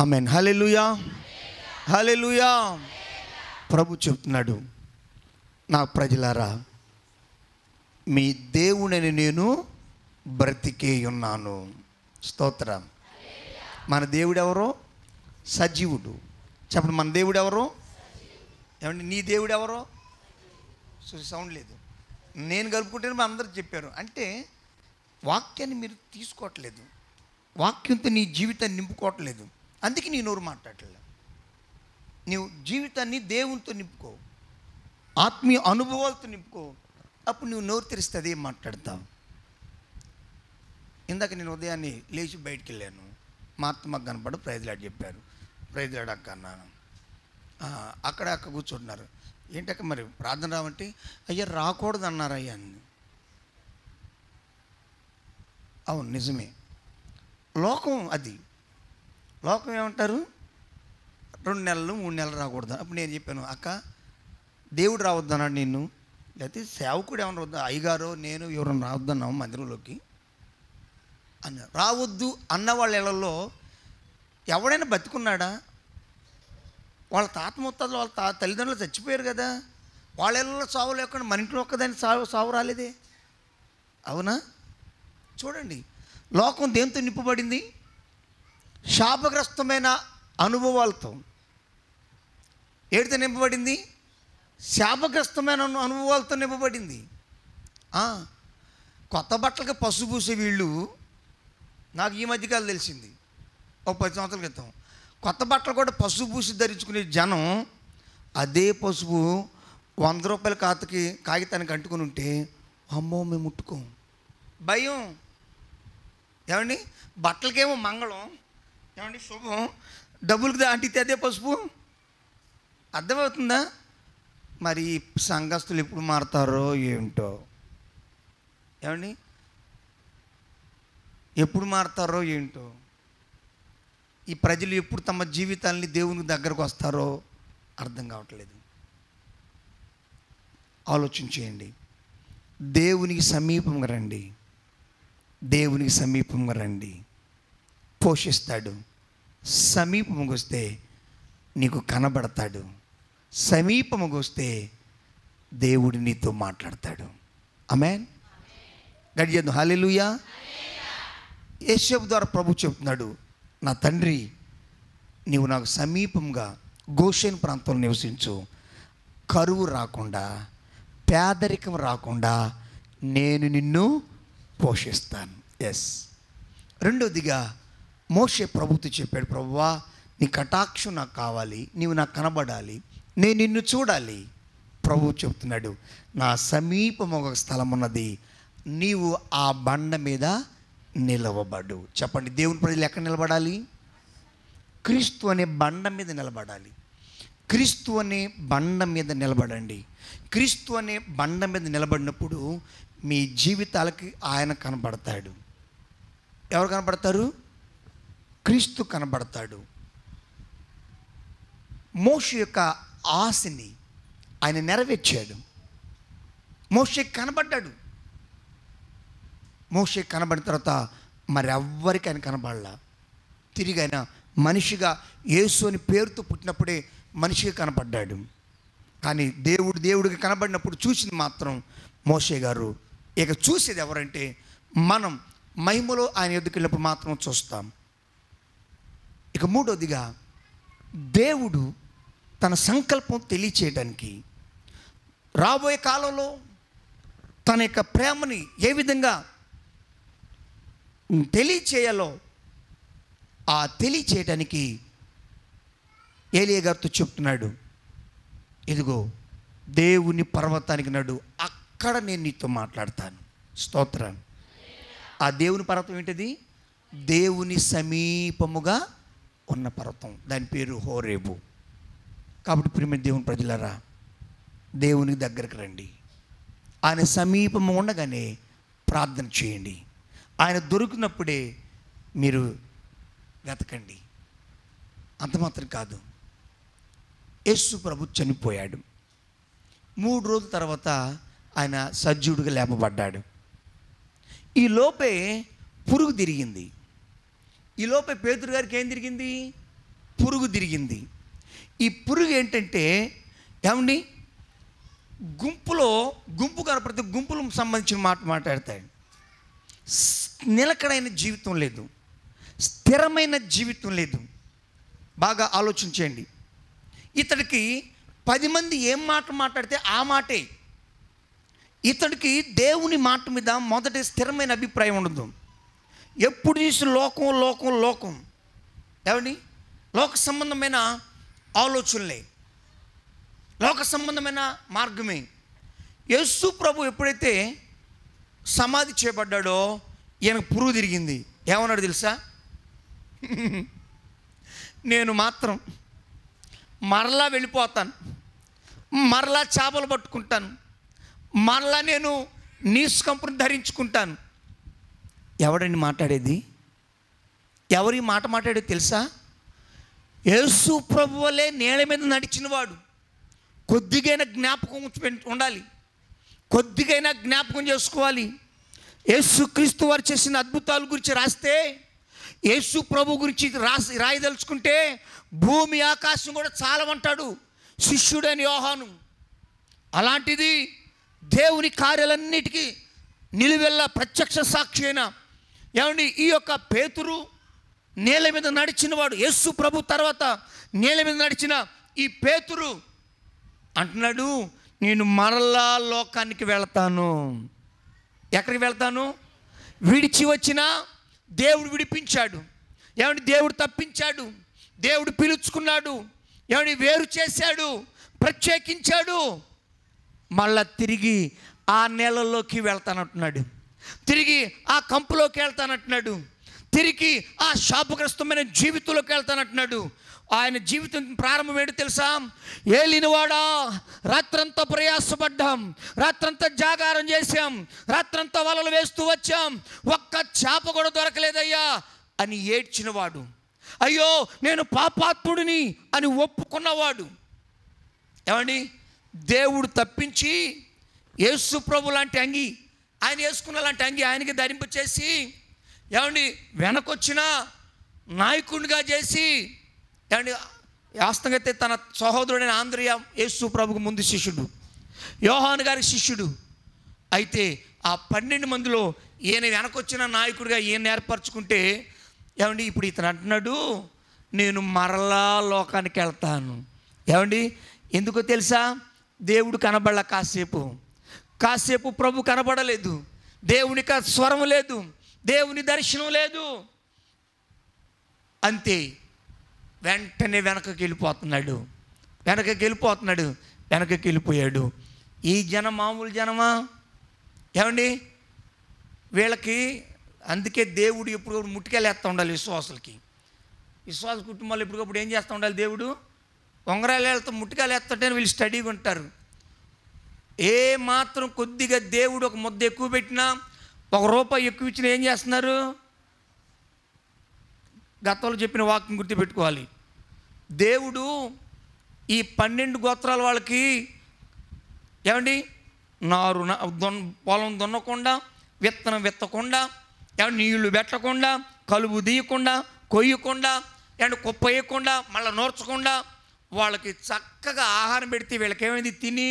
ఆమేన్. హల్లెలూయా, హల్లెలూయా. ప్రభు చెప్తున్నాడు, నా ప్రజలారా, మీ దేవుడని నేను బ్రతికే ఉన్నాను. స్తోత్రం. మన దేవుడు ఎవరో? సజీవుడు. చెప్పండి, మన దేవుడు ఎవరో? ఏమండి, నీ దేవుడు ఎవరో? సౌండ్ లేదు. నేను కలుపుకుంటేనే మా అందరూ చెప్పారు. అంటే వాక్యాన్ని మీరు తీసుకోవట్లేదు, వాక్యంతో నీ జీవితాన్ని నింపుకోవట్లేదు. అందుకే నీ నోరు మాట్లాడలేదు. నీవు జీవితాన్ని దేవునితో నింపుకో, ఆత్మీయ అనుభవాలతో నింపుకో. అప్పుడు నువ్వు నోరు తెరిస్తే అదేం మాట్లాడతావు. ఇందాక నేను ఉదయాన్నే లేచి బయటికి వెళ్ళాను. మా అత్తమ్మకు కనపడి ప్రైజ్లాడ్ చెప్పారు. ప్రైజ్లాడ్ అక్క అన్నాను. అక్కడ కూర్చుంటున్నారు. ఏంటక్క మరి ప్రార్థన రావంటే, అయ్యా రాకూడదు అన్నారు అయ్యా అని. అవును, నిజమే. లోకం అది. లోకం ఏమంటారు? 2 నెలలు 3 నెలలు రాకూడదు. అప్పుడు నేను చెప్పాను, అక్క దేవుడు రావద్దు అన్నాడు నిన్ను, లేకపోతే సేవకుడు ఏమన్నా వద్దు, అయ్యగారు నేను ఎవరైనా రావద్దన్నాము మందిరంలోకి అన్నారు. రావద్దు అన్న వాళ్ళ ఇళ్లలో ఎవడైనా బతికున్నాడా? వాళ్ళ తాత ముత్తాతలు వాళ్ళ తల్లిదండ్రులు చచ్చిపోయారు కదా. వాళ్ళ ఇళ్లలో సావు లేకుండా మన ఇంట్లో ఒక్కదాన్ని సావు రాలేదే. అవునా? చూడండి, లోకం దేంతో నింపబడింది? శాపగ్రస్తమైన అనుభవాలతో. ఏడితో నింపబడింది? శాపగ్రస్తమైన అనుభవాలతో నింపబడింది. కొత్త బట్టలకి పసుపు పూసే వీళ్ళు, నాకు ఈ మధ్యకాలం తెలిసింది, ఒక 10 సంవత్సరాల క్రితం కొత్త బట్టలు కూడా పసుపు పూసి ధరించుకునే జనం అదే పసుపు 100 రూపాయల కాగితానికి అంటుకుని ఉంటే, అమ్మో మేము ముట్టుకోం, భయం. ఏమండి, బట్టలకేమో మంగళం, ఏమండి శుభం, డబ్బులకి అంటితే అదే పసుపు. అర్థమవుతుందా? మరి సంఘస్థులు ఎప్పుడు మారుతారో ఏంటో. ఏమండి, ఎప్పుడు మారుతారో ఏంటో. ఈ ప్రజలు ఎప్పుడు తమ జీవితాలని దేవునికి దగ్గరకు వస్తారో అర్థం కావట్లేదు. ఆలోచన చేయండి. దేవునికి సమీపంగా రండి, దేవునికి సమీపంగా రండి. పోషిస్తాడు. సమీపంగా వస్తే నీకు కనబడతాడు. సమీపంగా వస్తే దేవుడు నీతో మాట్లాడతాడు. ఆమేన్. గడిచేద్దాం. హల్లెలూయా. యేషపు ద్వారా ప్రభు చెప్తున్నాడు, నా తండ్రి, నీవు నాకు సమీపంగా గోషేను ప్రాంతంలో నివసించు. కరువు రాకుండా, పేదరికం రాకుండా నేను నిన్ను పోషిస్తాను. ఎస్. రెండోదిగా మోషే ప్రభుతో చెప్పాడు, ప్రభువా నీ కటాక్షం నాకు కావాలి, నీవు నాకు కనబడాలి, నేను నిన్ను చూడాలి. ప్రభువు చెప్తున్నాడు, నా సమీపం ఒక స్థలం ఉన్నది, నీవు ఆ బండ మీద నిలవబడు. చెప్పండి, దేవుని ప్రజలు ఎక్కడ నిలబడాలి? క్రీస్తు అనే బండ మీద నిలబడాలి. క్రీస్తు అనే బండ మీద నిలబడండి. క్రీస్తు అనే బండ మీద నిలబడినప్పుడు మీ జీవితాలకి ఆయన కనబడతాడు. ఎవరు కనబడతారు? క్రీస్తు కనబడతాడు. మోషే యొక్క ఆశని ఆయన నెరవేర్చాడు. మోషే కనబడ్డాడు. మోషే కనబడిన తర్వాత మరెవ్వరికి ఆయన కనబడలా. తిరిగి ఆయన మనిషిగా యేసు అని పేరుతో పుట్టినప్పుడే మనిషిగా కనబడ్డాడు. కానీ దేవుడికి కనబడినప్పుడు చూసింది మాత్రం మోషే గారు. ఇక చూసేది ఎవరంటే మనం మహిమలో ఆయన ఎదుకు వెళ్ళినప్పుడు మాత్రం చూస్తాం. ఇక మూడోదిగా, దేవుడు తన సంకల్పం తెలియచేయడానికి రాబోయే కాలంలో తన యొక్క ప్రేమని ఏ విధంగా తెలియచేయాలో ఆ తెలియచేయడానికి ఏలియా గారితో చెప్తున్నాడు, ఇదిగో దేవుని పర్వతానికి నడు, అక్కడ నేను నీతో మాట్లాడతాను. స్తోత్రం. ఆ దేవుని పర్వతం ఏంటిది? దేవుని సమీపముగా ఉన్న పర్వతం, దాని పేరు హోరేబు. కాబట్టి ప్రియమైన దేవుని ప్రజలారా, దేవునికి దగ్గరకు రండి. ఆయన సమీపము ఉండగానే ప్రార్థన చేయండి. ఆయన దొరికినప్పుడే మీరు వెతకండి. అంత మాత్రం కాదు, యేసు ప్రభు చనిపోయాడు. 3 రోజుల తర్వాత ఆయన సజీవుడిగా లేపబడ్డాడు. ఈ లోపే పురుగు తిరిగింది. ఈ లోపే పేతురు గారికి ఏం తిరిగింది? పురుగు తిరిగింది. ఈ పురుగు ఏంటంటే ఏమండి, గుంపు కనపడితే గుంపులకు సంబంధించిన మాట మాట్లాడతాడు. నిలకడైన జీవితం లేదు, స్థిరమైన జీవితం లేదు. బాగా ఆలోచించండి. ఇతడికి 10 మంది ఏం మాట మాట్లాడితే ఆ మాటే. ఇతడికి దేవుని మాట మీద మొదటి స్థిరమైన అభిప్రాయం ఉండదు. ఎప్పుడు చూసి లోకం ఏమండి, లోక సంబంధమైన ఆలోచనలే, లోక సంబంధమైన మార్గమే. యేసు ప్రభు ఎప్పుడైతే సమాధి చేయబడ్డాడో ఈయనకు పురుగు తిరిగింది. ఏమన్నాడు తెలుసా? నేను మాత్రం మరలా వెళ్ళిపోతాను, మరలా చేపలు పట్టుకుంటాను, మరలా నేను నీసుకంపును ధరించుకుంటాను. ఎవడండి మాట్లాడేది? ఎవరి మాట మాట్లాడేది తెలుసా? యేసు ప్రభు వలే నేల మీద నడిచినవాడు. కొద్దిగైనా జ్ఞాపకం ఉండాలి, కొద్దిగైనా జ్ఞాపకం చేసుకోవాలి. యేసుక్రీస్తు వారు చేసిన అద్భుతాల గురించి రాస్తే, యేసు ప్రభు గురించి రాయదలుచుకుంటే భూమి ఆకాశం కూడా చాలమంటాడు శిష్యుడైన యోహాను. అలాంటిది దేవుని కార్యాలన్నిటికీ నిలువెల్లా ప్రత్యక్ష సాక్షి అయిన ఏమండి ఈ యొక్క పేతురు, నేల మీద నడిచినవాడు. యేసు ప్రభు తర్వాత నేల మీద నడిచిన ఈ పేతురు అంటున్నాడు, నేను మరలా లోకానికి వెళ్తాను. ఎక్కడికి వెళ్తాను? విడిచి వచ్చిన దేవుడు విడిపించాడు, ఏమండి దేవుడు తప్పించాడు, దేవుడు పిలుచుకున్నాడు, ఏమండి వేరు చేశాడు, ప్రత్యేకించాడు. మళ్ళా తిరిగి ఆ నేలలోకి వెళ్తానంటున్నాడు, తిరిగి ఆ కంపులోకి వెళ్తానంటున్నాడు, తిరిగి ఆ శాపగ్రస్తమైన జీవితంలోకి వెళ్తానంటున్నాడు. ఆయన జీవితం ప్రారంభం ఏంటో తెలుసా? ఏలినవాడా, రాత్రంతా ప్రయాసపడ్డాం, రాత్రంతా జాగారం చేశాం, రాత్రంతా వలలు వేస్తూ వచ్చాం, ఒక్క చేప కూడా దొరకలేదయ్యా అని ఏడ్చినవాడు. అయ్యో నేను పాపాత్ముడిని అని ఒప్పుకున్నవాడు. ఏమండి, దేవుడు తప్పించి యేసు ప్రభు లాంటి అంగి, ఆయన వేసుకున్న లాంటి అంగి ఆయనకి ధరింప చేసి, ఏమండి వెనకొచ్చిన నాయకుడిగా చేసి, ఏమండి వాస్తవంగా అయితే తన సహోదరుడైన ఆంద్రియ యేసు ప్రభుకు ముందు శిష్యుడు, యోహాను గారికి శిష్యుడు. అయితే ఆ 12 మందిలో ఈయన వెనకొచ్చిన నాయకుడిగా ఈయన ఏర్పరచుకుంటే, ఏమండి ఇప్పుడు ఇతను అంటున్నాడు, నేను మరలా లోకానికి వెళ్తాను. ఏమండి ఎందుకో తెలుసా? దేవుడు కనబడల, కాసేపు ప్రభు కనబడలేదు, దేవునికి స్వరం లేదు, దేవుని దర్శనం లేదు. అంతే, వెంటనే వెనకకి వెళ్ళిపోయాడు. ఈ జనం మామూలు జనమా? ఏమండి వీళ్ళకి అందుకే దేవుడు ఎప్పుడు ముట్టుకెళ్ళేస్తూ ఉండాలి. విశ్వాస కుటుంబాలు ఎప్పటికప్పుడు ఏం చేస్తూ ఉండాలి? దేవుడు ఉంగరాలు వెళ్తా ముట్టుకెళ్ళి వేస్తుంటే వీళ్ళు స్టడీగా ఉంటారు. ఏ మాత్రం కొద్దిగా దేవుడు ఒక ముద్ద ఎక్కువ పెట్టినా, ₹1 ఎక్కువ ఇచ్చినా ఏం చేస్తున్నారు? గతంలో చెప్పిన వాక్యం గుర్తుపెట్టుకోవాలి. దేవుడు ఈ 12 గోత్రాల వాళ్ళకి ఏమండి పొలం దున్నకుండా, విత్తనం విత్తకుండా, ఏమంటే నీళ్లు పెట్టకుండా, కలుపు తీయకుండా, కొయ్యకుండా, ఏమంటే కుప్ప వేయకుండా, మళ్ళీ నోర్చకుండా వాళ్ళకి చక్కగా ఆహారం పెడితే వీళ్ళకి ఏమైంది? తిని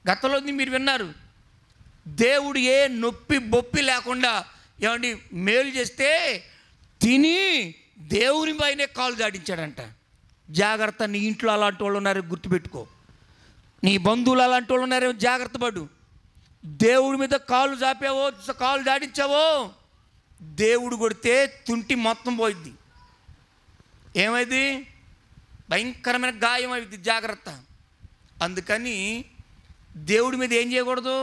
గతంలో మీరు విన్నారు, దేవుడు ఏ నొప్పి బొప్పి లేకుండా ఏమండి మేలు చేస్తే తిని దేవుని పైనే కాలు దాడించాడంట. జాగ్రత్త, నీ ఇంట్లో అలాంటి వాళ్ళు ఉన్నారో గుర్తుపెట్టుకో, నీ బంధువులు అలాంటి వాళ్ళు ఉన్నారో జాగ్రత్త పడు. దేవుడి మీద కాలు జాపావో, కాలు దాడించావో, దేవుడు కొడితే తుంటి మొత్తం పోయిద్ది. ఏమైంది? భయంకరమైన గాయం అయింది. జాగ్రత్త. అందుకని దేవుడి మీద ఏం చేయకూడదు?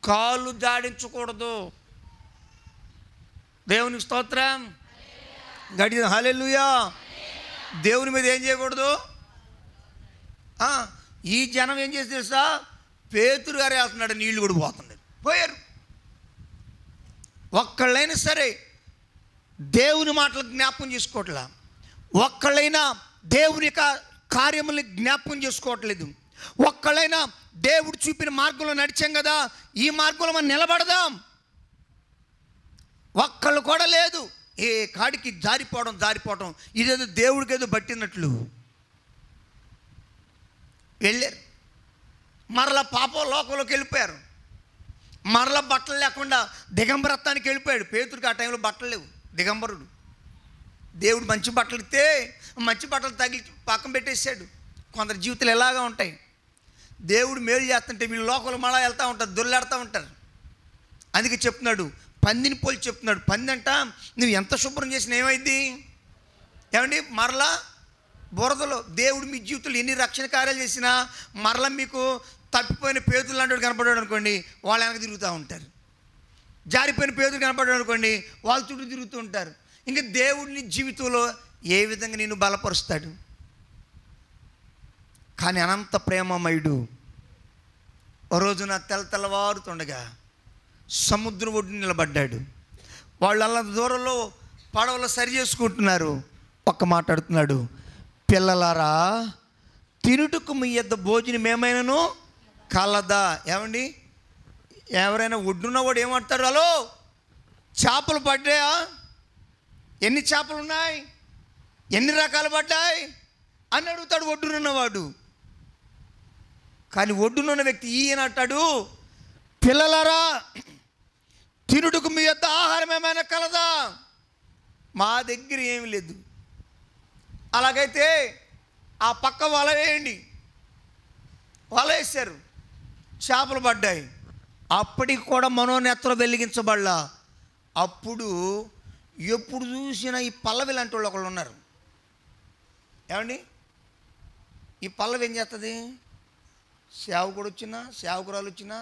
కాలు జాడించకూడదు. దేవునికి స్తోత్రం, గడి హల్లెలూయా. దేవుని మీద ఏం చేయకూడదు? ఈ జనం ఏం చేసి తెలుసా? పేతురు గారు వెళ్తున్నాడు, నీళ్లు కూడా పోయారు. ఒక్కళ్ళైనా సరే దేవుని మాటలు జ్ఞాపకం చేసుకోవట్లా, ఒక్కళ్ళైనా దేవుని కార్యముల్ని జ్ఞాపకం చేసుకోవట్లేదు, ఒక్కళ్ళైనా దేవుడు చూపిన మార్గంలో నడిచాం కదా, ఈ మార్గంలో మనం నిలబడదాం, ఒక్కళ్ళు కూడా లేదు. ఏ కాడికి జారిపోవడం ఇదేదో దేవుడికి ఏదో పట్టినట్లు వెళ్ళారు. మరలా పాపం లోకంలోకి వెళ్ళిపోయారు. మరలా బట్టలు లేకుండా దిగంబరత్వానికి వెళ్ళిపోయాడు. పేతురికి ఆ టైంలో బట్టలు లేవు, దిగంబరుడు. దేవుడు మంచి బట్టలు ఇస్తే మంచి బట్టలు తగిలి పక్కన పెట్టేశాడు. కొందరు జీవితాలు ఎలాగా ఉంటాయి, దేవుడు మేలు చేస్తుంటే వీళ్ళు లోకంలో మళ్ళా వెళ్తూ ఉంటారు, దొర్లాడుతూ ఉంటారు. అందుకే చెప్తున్నాడు, పందిని పోలి చెప్తున్నాడు. పంది అంట నువ్వు ఎంత శుభ్రం చేసినా ఏమైంది ఏమండి, మరలా బురదలో. దేవుడు మీ జీవితంలో ఎన్ని రక్షణ కార్యాలు చేసినా మరలా మీకు తప్పిపోయిన పేతులు లాంటి కనపడాడు అనుకోండి, వాళ్ళు వెనక తిరుగుతూ ఉంటారు. జారిపోయిన పేతులు కనపడ్డాడు అనుకోండి, వాళ్ళు చుట్టూ తిరుగుతూ ఉంటారు. ఇంకా దేవుడిని జీవితంలో ఏ విధంగా నేను బలపరుస్తాడు? కానీ అనంత ప్రేమమయుడు ఓ రోజున తెల్లవారుతుండగా సముద్రం ఒడ్డున నిలబడ్డాడు. వాళ్ళు అలా దూరంలో పడవలో సరి చేసుకుంటున్నారు. ఒక్క మాట్లాడుతున్నాడు, పిల్లలారా తినుటకు మీ యొద్ద భోజనం ఏమైనాను కలదా? ఏమండి, ఎవరైనా ఒడ్డున్నవాడు ఏమంటారు, హలో చేపలు పడ్డాయా, ఎన్ని చేపలు ఉన్నాయి, ఎన్ని రకాలు పడ్డాయి అని అడుగుతాడు ఒడ్డునున్నవాడు. కానీ ఒడ్డునున్న వ్యక్తి ఈయన అంటాడు, పిల్లలారా తినుటకు మీ యొద్ద ఆహారం ఏమైనా కలదా? మా దగ్గర ఏమి లేదు. అలాగైతే ఆ పక్క వల వేయండి. వల వేశారు, చేపలు పడ్డాయి. అప్పటికి కూడా మనోనేత్రం వెలిగించబడలా. అప్పుడు ఎప్పుడు చూసినా ఈ పల్లవి లాంటి వాళ్ళు ఒకళ్ళు ఉన్నారు. ఏమండి, ఈ పల్లవి ఏం చేస్తుంది, సేవకుడు వచ్చినా సేవకురాలు వచ్చినా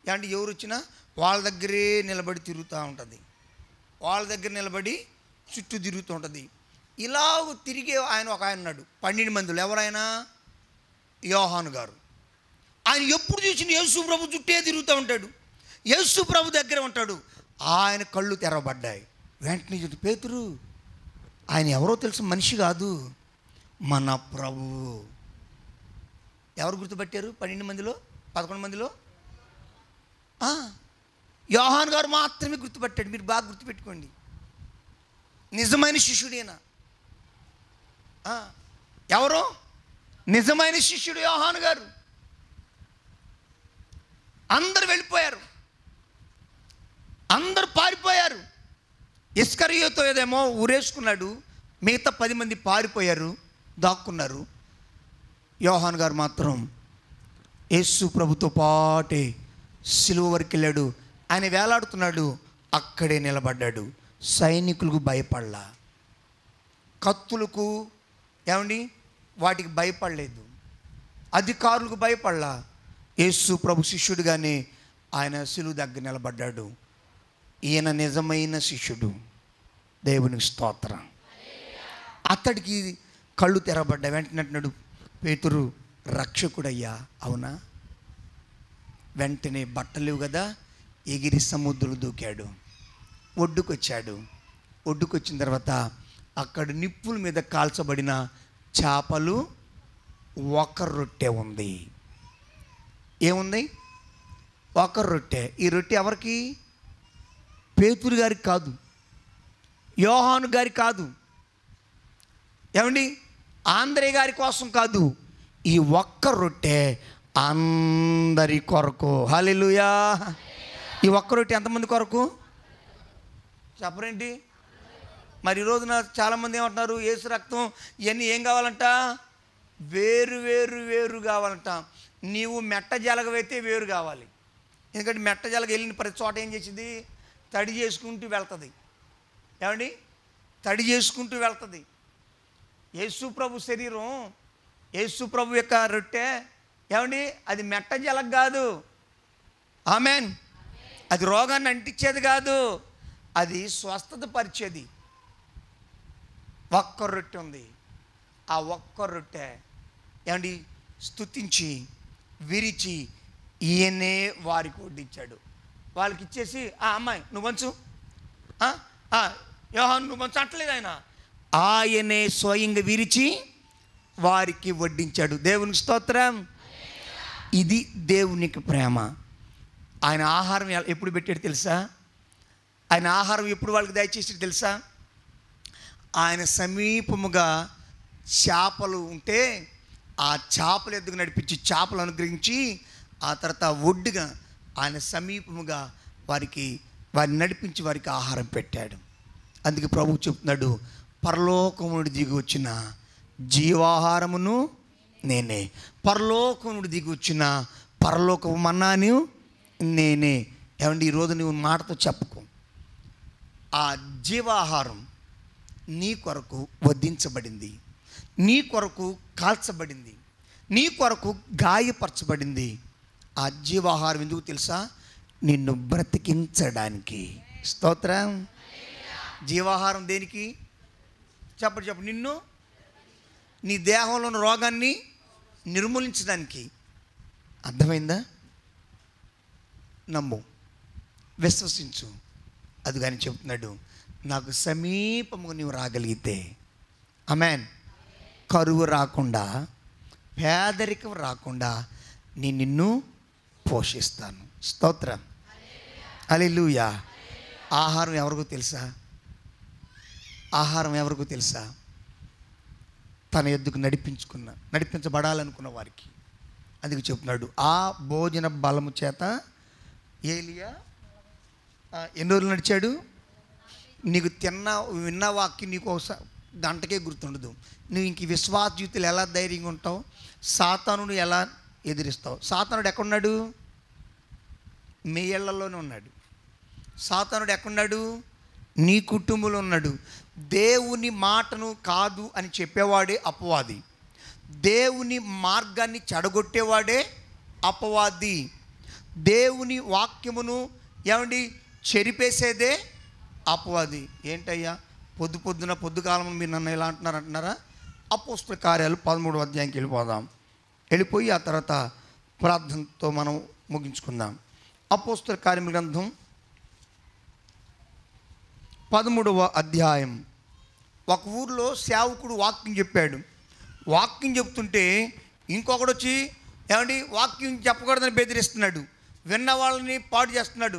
ఏమంటే ఎవరు వచ్చినా వాళ్ళ దగ్గరే నిలబడి తిరుగుతూ ఉంటుంది. వాళ్ళ దగ్గర నిలబడి చుట్టూ తిరుగుతూ ఉంటుంది. ఇలాగ తిరిగే ఒక ఆయన ఉన్నాడు 12 మందిలో. ఎవరైనా యోహాను గారు. ఆయన ఎప్పుడు చూసిన యేసు ప్రభు చుట్టే తిరుగుతూ ఉంటాడు, యేసు ప్రభు దగ్గర ఉంటాడు. ఆయన కళ్ళు తెరవబడ్డాయి. వెంటనే చూడు, పేతురు ఆయన ఎవరో తెలుసు, మనిషి కాదు, మన ప్రభువు. ఎవరు గుర్తుపట్టారు 12 మందిలో 11 మందిలో? యోహాను గారు మాత్రమే గుర్తుపట్టాడు. మీరు బాగా గుర్తుపెట్టుకోండి, నిజమైన శిష్యుడేనా? ఎవరు నిజమైన శిష్యుడు? యోహాను గారు. అందరు వెళ్ళిపోయారు, అందరు పారిపోయారు. ఇస్కరియోతు ఏదేమో ఊరేసుకున్నాడు, మిగతా 10 మంది పారిపోయారు, దాక్కున్నారు. యోహాను గారు మాత్రం యేసు ప్రభుతో పాటే సిలువ వరకు వెళ్ళాడు. ఆయన వేలాడుతున్నాడు, అక్కడే నిలబడ్డాడు. సైనికులకు భయపడలా, కత్తులకు ఏమండి వాటికి భయపడలేదు, అధికారులకు భయపడలా. యేసు ప్రభు శిష్యుడిగానే ఆయన సిలువ దగ్గర నిలబడ్డాడు. ఈయన నిజమైన శిష్యుడు. దేవునికి స్తోత్రం. అతడికి కళ్ళు తెరబడ్డా. వెంటనే అంటున్నాడు, పేతురు రక్షకుడయ్యా. అవునా? వెంటనే బట్టలేవు కదా, ఎగిరి సముద్రం దూకాడు, ఒడ్డుకొచ్చాడు. ఒడ్డుకొచ్చిన తర్వాత అక్కడ నిప్పుల మీద కాల్చబడిన చేపలు, ఒక రొట్టె ఉంది. ఏముంది? ఒక రొట్టె. ఈ రొట్టె ఎవరికి? పేతురు గారికి కాదు, యోహాను గారికి కాదు, ఏమండి ఆంధ్రయ్య గారి కోసం కాదు. ఈ ఒక్క రొట్టె అందరి కొరకు. హల్లెలూయా. ఈ ఒక్క రొట్టె ఎంతమంది కొరకు చెప్పరేంటి? మరి ఈరోజున చాలామంది ఏమంటున్నారు, యేసు రక్తం ఇవన్నీ ఏం కావాలంట, వేరు వేరు వేరు కావాలంట. నీవు మెట్ట జలగవైతే వేరు కావాలి. ఎందుకంటే మెట్ట జలగ వెళ్ళిన ప్రతి చోట ఏం చేసింది, తడి చేసుకుంటూ వెళ్తుంది. ఏమండి, తడి చేసుకుంటూ వెళ్తుంది. యేసు ప్రభు శరీరం, యేసు ప్రభు యొక్క రొట్టె ఏమండి, అది మెట్ట జలగ కాదు. ఆమెన్. అది రోగాన్ని అంటించేది కాదు, అది స్వస్థత పరిచేది. ఒక్క రొట్టె ఉంది. ఆ ఒక్క రొట్టె ఏమండి స్తుతించి విరిచి ఈయనే వారికి వడ్డించాడు. వాళ్ళకి ఇచ్చేసి, అమ్మాయి నువ్వు వంచు, యోహాను నువ్వు వంచు అంటలేదు. ఆయనే స్వయంగా విరిచి వారికి వడ్డించాడు. దేవునికి స్తోత్రం. ఇది దేవునికి ప్రేమ. ఆయన ఆహారం ఎప్పుడు పెట్టాడు తెలుసా? ఆయన ఆహారం ఎప్పుడు వాళ్ళకి దయచేసి తెలుసా? ఆయన సమీపముగా చేపలు ఉంటే ఆ చేపలు ఎద్దుకు నడిపించి చేపలు అనుగ్రహించి ఆ తర్వాత ఒడ్డుగా ఆయన సమీపముగా వారిని నడిపించి వారికి ఆహారం పెట్టాడు. అందుకే ప్రభువు చెప్తున్నాడు, పరలోకము నుండి దిగి వచ్చిన జీవాహారమును నేనే, పరలోకము నుండి దిగి వచ్చిన పరలోకము మన్నాను నేనే. ఏమండి, ఈరోజు నువ్వు మాటతో చెప్పుకో, ఆ జీవాహారం నీ కొరకు వధించబడింది, నీ కొరకు కాల్చబడింది, నీ కొరకు గాయపరచబడింది. ఆ జీవాహారం ఎందుకు తెలుసా? నిన్ను బ్రతికించడానికి. స్తోత్రం. జీవాహారం దేనికి? చెప్పండి. నిన్ను, నీ దేహంలో ఉన్న రోగాన్ని నిర్మూలించడానికి. అర్థమైందా? నమ్ము, విశ్వసించు. అది కానీ చెప్తున్నాడు, నాకు సమీపముగా నీవు రాగలిగితే, ఆమేన్, కరువు రాకుండా, పేదరికం రాకుండా నిన్ను పోషిస్తాను. స్తోత్రం. హల్లెలూయా. ఆహారం ఎవరికో తెలుసా? ఆహారం ఎవరికో తెలుసా? తన ఎద్దుకు నడిపించబడాలనుకున్న వారికి. అందుకు చెప్తున్నాడు, ఆ భోజన బలము చేత ఏలియా ఎన్ని రోజులు నడిచాడు? నీకు విన్న వాక్యం నీకు ఒకసారి గంటకే గుర్తుండదు. నువ్వు ఇంక విశ్వాస జీవితాలు ఎలా ధైర్యంగా ఉంటావు? సాతానుడు ఎలా ఎదిరిస్తావు? సాతానుడు ఎక్కడున్నాడు? మీ ఇళ్లలోనే ఉన్నాడు. సాతానుడు ఎక్కడున్నాడు? నీ కుటుంబంలో ఉన్నాడు. దేవుని మాటను కాదు అని చెప్పేవాడే అపవాది. దేవుని మార్గాన్ని చెడగొట్టేవాడే అపవాది. దేవుని వాక్యమును ఏమండి చెరిపేసేదే అపవాది. ఏంటయ్యా పొద్దుకాలం మీరు నన్ను ఎలా అంటున్నారా? అపోస్తల కార్యాలు 13వ అధ్యాయంకి వెళ్ళిపోయి ఆ తర్వాత ప్రార్థనతో మనం ముగించుకుందాం. అపోస్తల కార్యముల గ్రంథం 13వ అధ్యాయం. ఒక ఊరిలో సేవకుడు వాక్యం చెప్పాడు. వాక్యం చెప్తుంటే ఇంకొకడు వచ్చి ఏమండి వాక్యం చెప్పకూడదని బెదిరిస్తున్నాడు. విన్న వాళ్ళని పాడు చేస్తున్నాడు.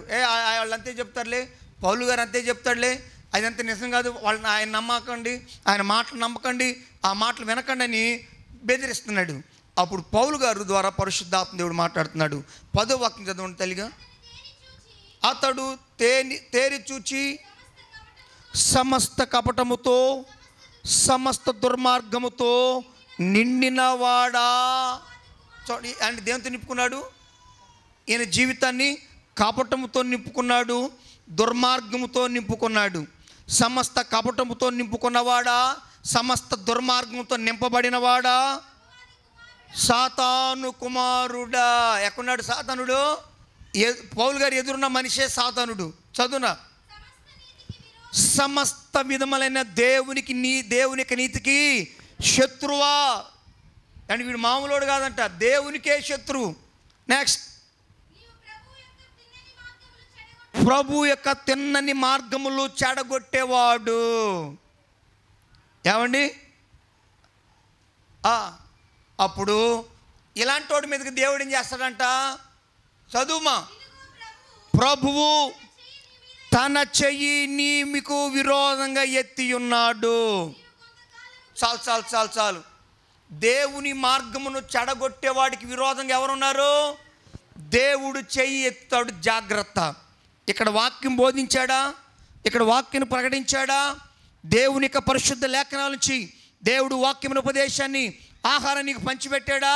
వాళ్ళు అంతే చెప్తారులే, పౌలు గారు అంతే చెప్తాడులే, అదంతా నిజం కాదు, వాళ్ళని ఆయన నమ్మకండి, ఆయన మాటలు నమ్మకండి, ఆ మాటలు వినకండి అని బెదిరిస్తున్నాడు. అప్పుడు పౌలు గారు ద్వారా పరిశుద్ధాత్మ దేవుడు మాట్లాడుతున్నాడు. 10వ వాక్యం చదవండి తల్లిగా. అతడు తేరి చూచి సమస్త కపటముతో సమస్త దుర్మార్గముతో నిండినవాడా. అంటే దేవునితో నింపుకున్నాడు. ఈయన జీవితాన్ని కపటముతో నింపుకున్నాడు, దుర్మార్గముతో నింపుకున్నాడు. సమస్త కపటముతో నింపుకున్నవాడా, సమస్త దుర్మార్గంతో నింపబడినవాడా, సాతాను కుమారుడా. ఎక్కడున్నాడు సాతానుడు? పౌలు గారు ఎదురున్న మనిషే సాతానుడు. చదువునా, సమస్త విధములైన దేవునికి నీతికి శత్రువా. అండ్ వీడు మామూలుడు కాదంట, దేవునికే శత్రువు. నెక్స్ట్, ప్రభు యొక్క తిన్నని మార్గములు చెడగొట్టేవాడు. ఏమండి, అప్పుడు ఇలాంటి వాడి మీదకి దేవుడు ఏం చేస్తాడంట? చదువుమా, ప్రభువు తన చెయ్యిని మీకు విరోధంగా ఎత్తి ఉన్నాడు. చాలు. దేవుని మార్గమును చెడగొట్టేవాడికి విరోధంగా ఎవరున్నారు? దేవుడు చెయ్యి ఎత్తాడు. జాగ్రత్త. ఇక్కడ వాక్యం బోధించాడా? ఇక్కడ వాక్యం ప్రకటించాడా? దేవుని యొక్క పరిశుద్ధ లేఖనాల నుంచి దేవుడు వాక్యమున ఉపదేశాన్ని, ఆహారం నీకు పంచిపెట్టాడా?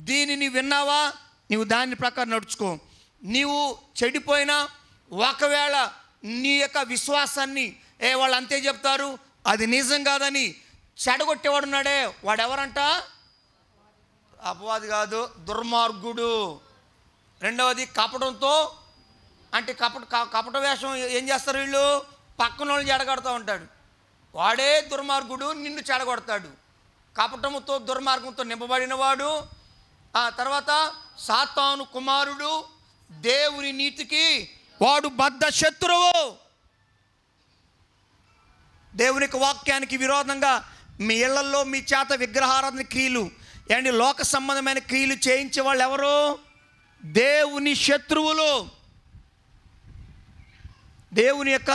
దీనిని విన్నావా? నీవు దాని ప్రకారం నడుచుకో. నీవు చెడిపోయినా ఒకవేళ నీ యొక్క విశ్వాసాన్ని వాళ్ళు అంతే చెప్తారు, అది నిజం కాదని చెడగొట్టేవాడు ఉన్నాడే, వాడెవరంట? అపవాది కాదు, దుర్మార్గుడు. రెండవది కపటంతో, అంటే కపట వేషం ఏం చేస్తారు వీళ్ళు? పక్కన వాళ్ళని చెడగొడతా ఉంటాడు. వాడే దుర్మార్గుడు, నిన్ను చెడగొడతాడు. కపటముతో దుర్మార్గంతో నింపబడినవాడు. ఆ తర్వాత సాతాను కుమారుడు, దేవుని నీతికి వాడు బద్ధ శత్రువు. దేవుని యొక్క వాక్యానికి విరోధంగా మీ ఇళ్లలో మీ చేత విగ్రహారాధన క్రియలు అండ్ లోక సంబంధమైన క్రియలు చేయించే వాళ్ళు ఎవరు? దేవుని శత్రువులు, దేవుని యొక్క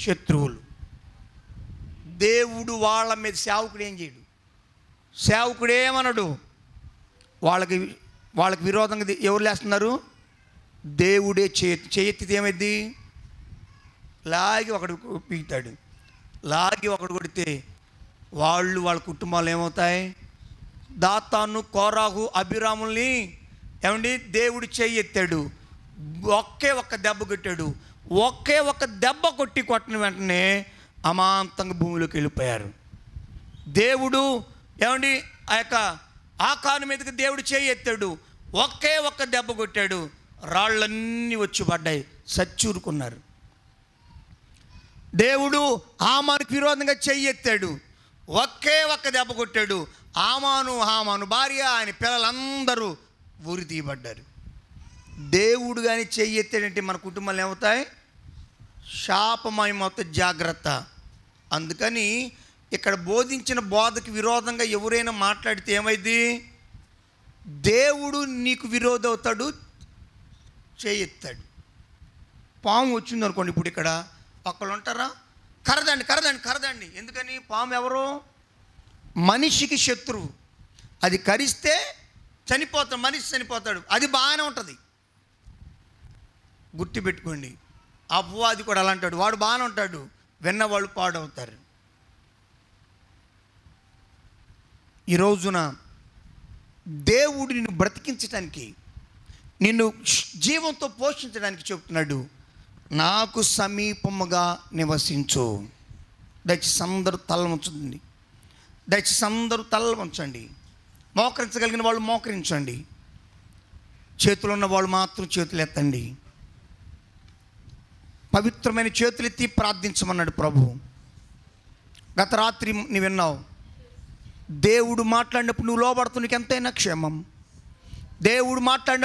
శత్రువులు. దేవుడు వాళ్ళ మీద సేవకుడు ఏం చేయడు, సేవకుడు ఏమనడు. వాళ్ళకి విరోధంగా ఎవరు లేస్తున్నారు? దేవుడే చేయెత్తితే ఏమైంది? లాగి ఒకడు పీకుతాడు, లాగి ఒకడు కొడితే వాళ్ళ కుటుంబాలు ఏమవుతాయి? దాతాను, కోరాహు, అభిరాముల్ని ఏమండి దేవుడు చేయెత్తాడు, ఒకే ఒక్క దెబ్బ కొట్టాడు. ఒకే ఒక్క దెబ్బ కొట్టిన వెంటనే అమాంతంగా భూమిలోకి వెళ్ళిపోయారు. దేవుడు ఏమండి ఆ యొక్క ఆకాను మీదకి దేవుడు చేయెత్తాడు, ఒకే ఒక్క దెబ్బ కొట్టాడు, రాళ్ళన్నీ వచ్చి పడ్డాయి, సచ్చూరుకున్నారు. దేవుడు హామానుకి విరోధంగా చెయ్యెత్తాడు, ఒకే ఒక్క దెబ్బ కొట్టాడు, హామాను భార్య ఆయన పిల్లలందరూ ఊరి తీయబడ్డారు. దేవుడు కానీ చెయ్యెత్తాడంటే మన కుటుంబాలు ఏమవుతాయి? శాపమయమవుతాయి. జాగ్రత్త. అందుకని ఇక్కడ బోధించిన బోధకు విరోధంగా ఎవరైనా మాట్లాడితే ఏమైంది? దేవుడు నీకు విరోధం అవుతాడు, చేయెత్తాడు. పాము వచ్చింది అనుకోండి, ఇప్పుడు ఇక్కడ పక్కలు ఉంటారా? కరదండి. ఎందుకని? పాము ఎవరు? మనిషికి శత్రువు. అది కరిస్తే చనిపోతాడు, మనిషి చనిపోతాడు. అది బాగానే ఉంటుంది, గుర్తుపెట్టుకోండి. అపవాది కూడా అలా అంటాడు, వాడు బాగానే ఉంటాడు, విన్నవాళ్ళు పాడవుతారు. ఈ రోజున దేవుడు నిన్ను బ్రతికించడానికి, నిన్ను జీవంతో పోషించడానికి చెప్తున్నాడు, నాకు సమీపముగా నివసించు. దయచేసి అందరూ తల ఉంచండి. మోకరించగలిగిన వాళ్ళు మోకరించండి. చేతులు ఉన్న వాళ్ళు మాత్రం చేతులు ఎత్తండి. పవిత్రమైన చేతులు ఎత్తి ప్రార్థించమన్నాడు ప్రభు. గత రాత్రి నీ విన్నావు, దేవుడు మాట్లాడినప్పుడు నువ్వు లోబడుతూ నీకు ఎంతైనా క్షేమం. దేవుడు మాట్లాడినప్పుడు